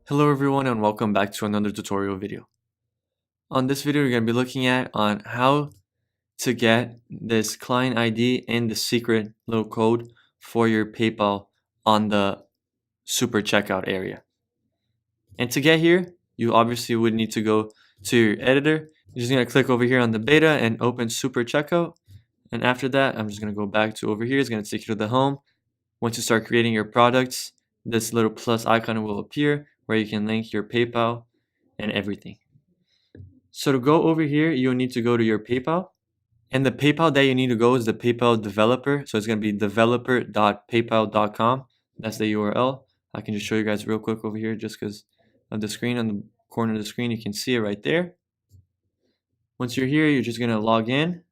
Hello everyone and welcome back to another tutorial video. On this video we're going to be looking at on how to get this client ID and the secret little code for your PayPal on the super checkout area. And to get here, you obviously would need to go to your editor. You're just going to click over here on the beta and open super checkout. And after that, I'm just going to go back to over here. It's going to take you to the home. Once you start creating your products, this little plus icon will appear where you can link your PayPal and everything. So to go over here, you'll need to go to your PayPal. And the PayPal that you need to go is the PayPal developer. So it's going to be developer.paypal.com. That's the URL. I can just show you guys real quick over here just because of the screen. On the corner of the screen, you can see it right there. Once you're here, you're just going to log in.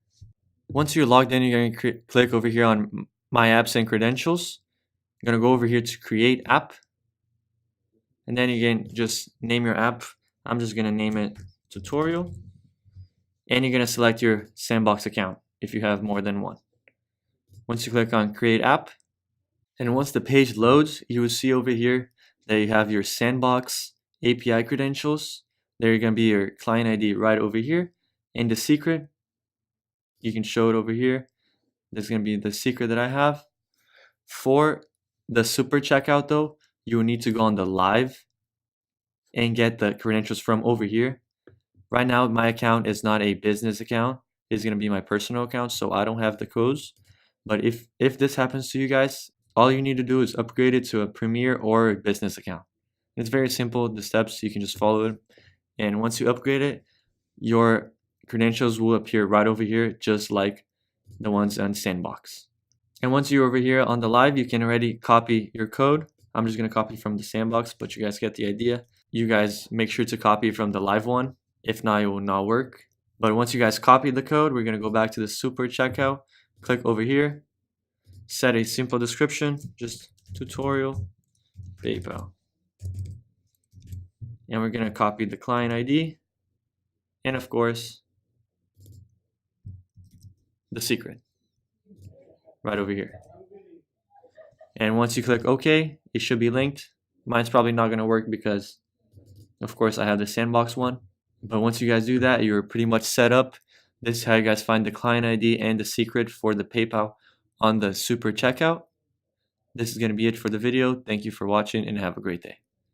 Once you're logged in, you're going to click over here on My Apps and Credentials. You're going to go over here to Create App. And then you can just name your app. I'm just going to name it Tutorial. And you're going to select your sandbox account if you have more than one. Once you click on Create App, and once the page loads, you will see over here that you have your sandbox API credentials. There are going to be your client ID right over here. And the secret, you can show it over here. There's going to be the secret that I have. For the super checkout though, you will need to go on the live and get the credentials from over here. Right now, my account is not a business account. It's going to be my personal account, so I don't have the codes. But if this happens to you guys, all you need to do is upgrade it to a Premier or a business account. It's very simple. The steps, you can just follow it. And once you upgrade it, your credentials will appear right over here, just like the ones on Sandbox. And once you're over here on the live, you can already copy your code. I'm just going to copy from the Sandbox, but you guys get the idea. You guys make sure to copy from the live one. If not, it will not work. But once you guys copy the code, we're going to go back to the super checkout. Click over here. Set a simple description, just tutorial PayPal. And we're going to copy the client ID. And of course, the secret right over here. And once you click OK, it should be linked. Mine's probably not going to work because, of course, I have the Sandbox one. But once you guys do that, you're pretty much set up. This is how you guys find the client ID and the secret for the PayPal on the super checkout. This is going to be it for the video. Thank you for watching and have a great day.